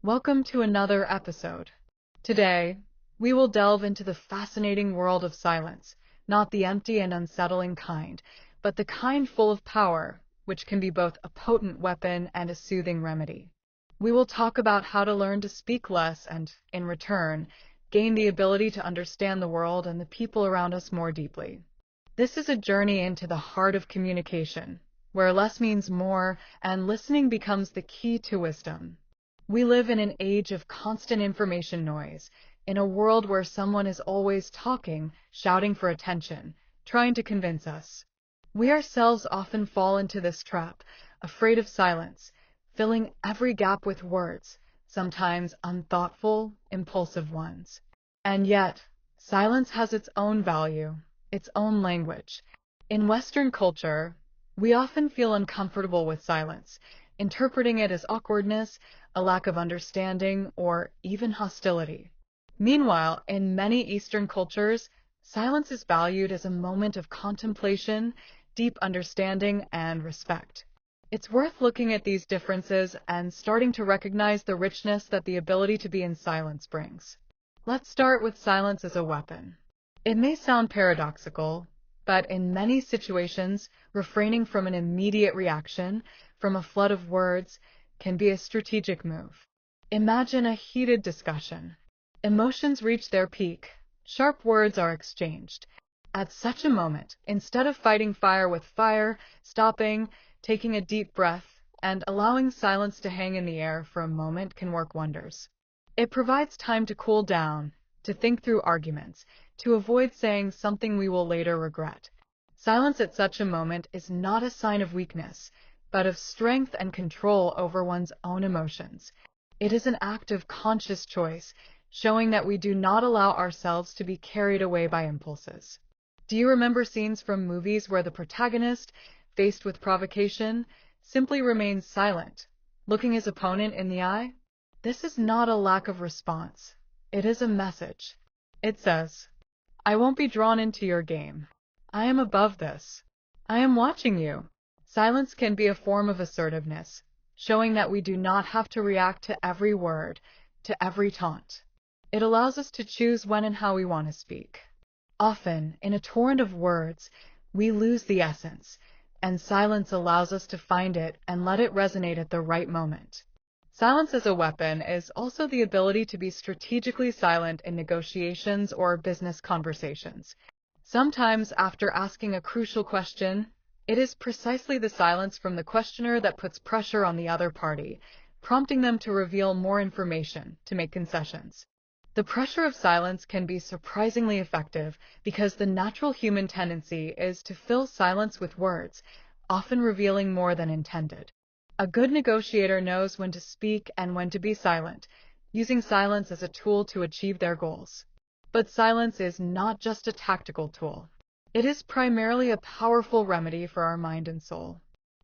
Welcome to another episode. Today, we will delve into the fascinating world of silence, not the empty and unsettling kind, but the kind full of power, which can be both a potent weapon and a soothing remedy. We will talk about how to learn to speak less and, in return, gain the ability to understand the world and the people around us more deeply. This is a journey into the heart of communication, where less means more and listening becomes the key to wisdom. We live in an age of constant information noise, in a world where someone is always talking, shouting for attention, trying to convince us. We ourselves often fall into this trap, afraid of silence, filling every gap with words, sometimes unthoughtful, impulsive ones. And yet, silence has its own value, its own language. In Western culture, we often feel uncomfortable with silence, interpreting it as awkwardness, a lack of understanding, or even hostility. Meanwhile, in many Eastern cultures, silence is valued as a moment of contemplation, deep understanding, and respect. It's worth looking at these differences and starting to recognize the richness that the ability to be in silence brings. Let's start with silence as a weapon. It may sound paradoxical, but in many situations, refraining from an immediate reaction, from a flood of words, can be a strategic move. Imagine a heated discussion. Emotions reach their peak. Sharp words are exchanged. At such a moment, instead of fighting fire with fire, stopping, taking a deep breath, and allowing silence to hang in the air for a moment can work wonders. It provides time to cool down, to think through arguments, to avoid saying something we will later regret. Silence at such a moment is not a sign of weakness, but of strength and control over one's own emotions. It is an act of conscious choice, showing that we do not allow ourselves to be carried away by impulses. Do you remember scenes from movies where the protagonist, faced with provocation, simply remains silent, looking his opponent in the eye? This is not a lack of response. It is a message. It says, "I won't be drawn into your game. I am above this. I am watching you." Silence can be a form of assertiveness, showing that we do not have to react to every word, to every taunt. It allows us to choose when and how we want to speak. Often, in a torrent of words, we lose the essence, and silence allows us to find it and let it resonate at the right moment. Silence as a weapon is also the ability to be strategically silent in negotiations or business conversations. Sometimes, after asking a crucial question, it is precisely the silence from the questioner that puts pressure on the other party, prompting them to reveal more information, to make concessions. The pressure of silence can be surprisingly effective because the natural human tendency is to fill silence with words, often revealing more than intended. A good negotiator knows when to speak and when to be silent, using silence as a tool to achieve their goals. But silence is not just a tactical tool. It is primarily a powerful remedy for our mind and soul.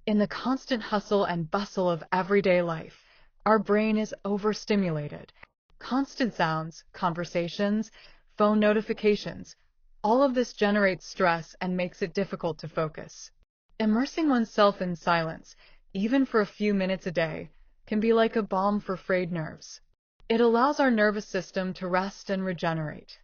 In the constant hustle and bustle of everyday life, our brain is overstimulated. Constant sounds, conversations, phone notifications, all of this generates stress and makes it difficult to focus. Immersing oneself in silence, even for a few minutes a day, can be like a balm for frayed nerves. It allows our nervous system to rest and regenerate.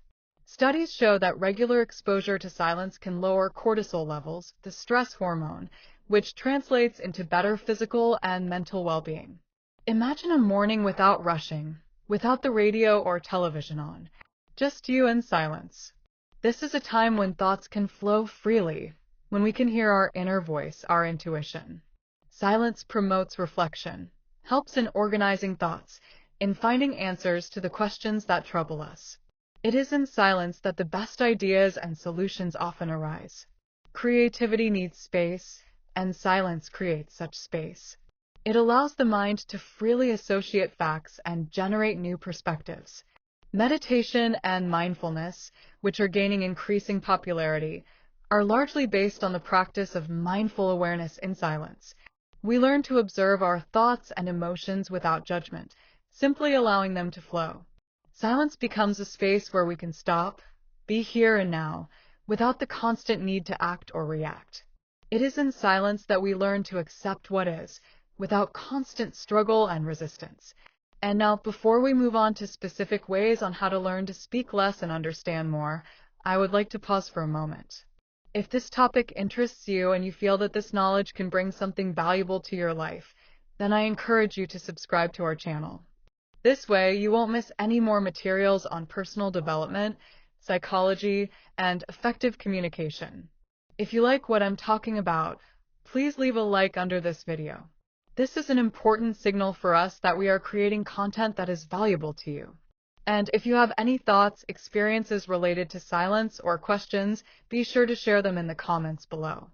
Studies show that regular exposure to silence can lower cortisol levels, the stress hormone, which translates into better physical and mental well-being. Imagine a morning without rushing, without the radio or television on, just you and silence. This is a time when thoughts can flow freely, when we can hear our inner voice, our intuition. Silence promotes reflection, helps in organizing thoughts, in finding answers to the questions that trouble us. It is in silence that the best ideas and solutions often arise. Creativity needs space, and silence creates such space. It allows the mind to freely associate facts and generate new perspectives. Meditation and mindfulness, which are gaining increasing popularity, are largely based on the practice of mindful awareness in silence. We learn to observe our thoughts and emotions without judgment, simply allowing them to flow. Silence becomes a space where we can stop, be here and now, without the constant need to act or react. It is in silence that we learn to accept what is, without constant struggle and resistance. And now, before we move on to specific ways on how to learn to speak less and understand more, I would like to pause for a moment. If this topic interests you and you feel that this knowledge can bring something valuable to your life, then I encourage you to subscribe to our channel. This way, you won't miss any more materials on personal development, psychology, and effective communication. If you like what I'm talking about, please leave a like under this video. This is an important signal for us that we are creating content that is valuable to you. And if you have any thoughts, experiences related to silence, or questions, be sure to share them in the comments below.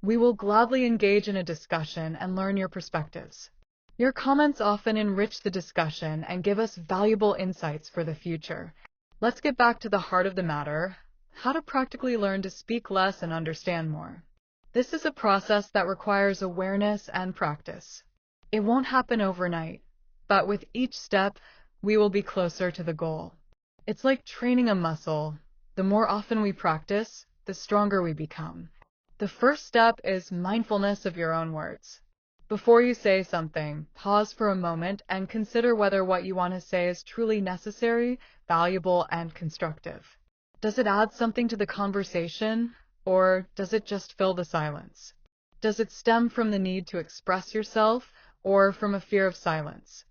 We will gladly engage in a discussion and learn your perspectives. Your comments often enrich the discussion and give us valuable insights for the future. Let's get back to the heart of the matter: how to practically learn to speak less and understand more. This is a process that requires awareness and practice. It won't happen overnight, but with each step, we will be closer to the goal. It's like training a muscle. The more often we practice, the stronger we become. The first step is mindfulness of your own words. Before you say something, pause for a moment and consider whether what you want to say is truly necessary, valuable, and constructive. Does it add something to the conversation, or does it just fill the silence? Does it stem from the need to express yourself, or from a fear of silence?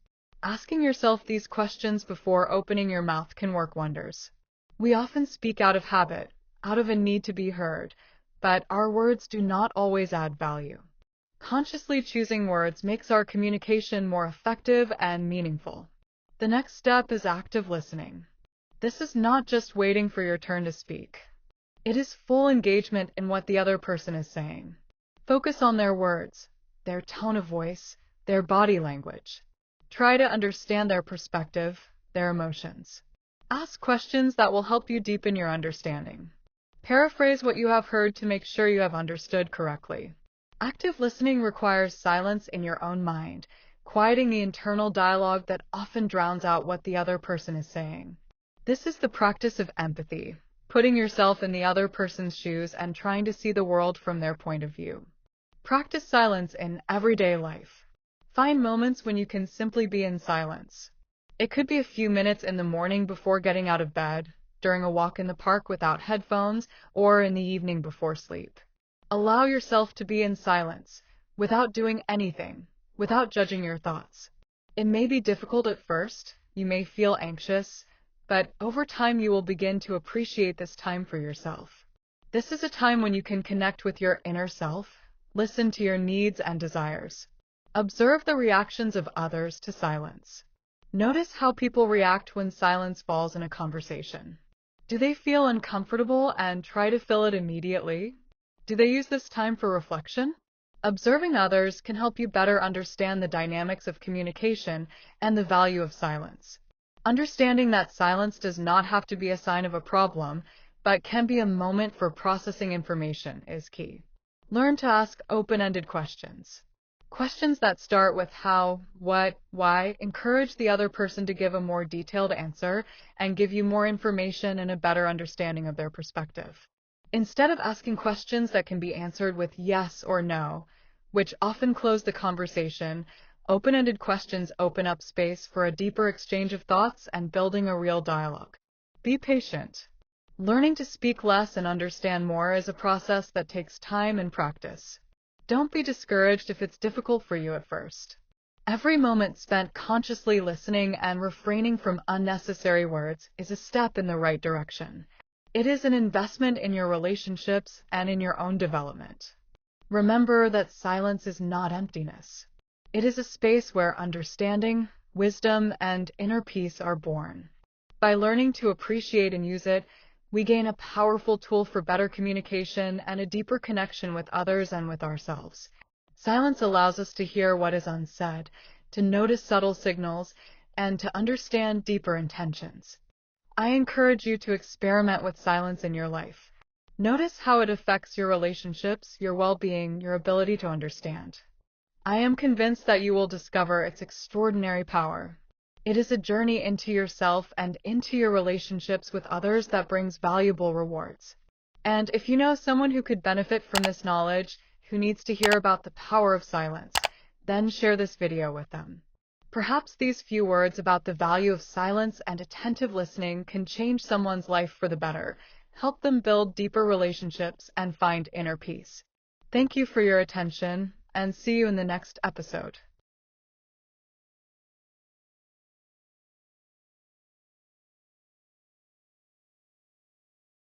Asking yourself these questions before opening your mouth can work wonders. We often speak out of habit, out of a need to be heard, but our words do not always add value. Consciously choosing words makes our communication more effective and meaningful. The next step is active listening. This is not just waiting for your turn to speak. It is full engagement in what the other person is saying. Focus on their words, their tone of voice, their body language. Try to understand their perspective, their emotions. Ask questions that will help you deepen your understanding. Paraphrase what you have heard to make sure you have understood correctly. Active listening requires silence in your own mind, quieting the internal dialogue that often drowns out what the other person is saying. This is the practice of empathy, putting yourself in the other person's shoes and trying to see the world from their point of view. Practice silence in everyday life. Find moments when you can simply be in silence. It could be a few minutes in the morning before getting out of bed, during a walk in the park without headphones, or in the evening before sleep. Allow yourself to be in silence, without doing anything, without judging your thoughts. It may be difficult at first, you may feel anxious, but over time you will begin to appreciate this time for yourself. This is a time when you can connect with your inner self, listen to your needs and desires. Observe the reactions of others to silence. Notice how people react when silence falls in a conversation. Do they feel uncomfortable and try to fill it immediately? Do they use this time for reflection? Observing others can help you better understand the dynamics of communication and the value of silence. Understanding that silence does not have to be a sign of a problem, but can be a moment for processing information is key. Learn to ask open-ended questions. Questions that start with how, what, why encourage the other person to give a more detailed answer and give you more information and a better understanding of their perspective. Instead of asking questions that can be answered with yes or no, which often close the conversation, open-ended questions open up space for a deeper exchange of thoughts and building a real dialogue. Be patient. Learning to speak less and understand more is a process that takes time and practice. Don't be discouraged if it's difficult for you at first. Every moment spent consciously listening and refraining from unnecessary words is a step in the right direction. It is an investment in your relationships and in your own development. Remember that silence is not emptiness. It is a space where understanding, wisdom, and inner peace are born. By learning to appreciate and use it, we gain a powerful tool for better communication and a deeper connection with others and with ourselves. Silence allows us to hear what is unsaid, to notice subtle signals, and to understand deeper intentions. I encourage you to experiment with silence in your life. Notice how it affects your relationships, your well-being, your ability to understand. I am convinced that you will discover its extraordinary power. It is a journey into yourself and into your relationships with others that brings valuable rewards. And if you know someone who could benefit from this knowledge, who needs to hear about the power of silence, then share this video with them. Perhaps these few words about the value of silence and attentive listening can change someone's life for the better, help them build deeper relationships, and find inner peace. Thank you for your attention, and see you in the next episode.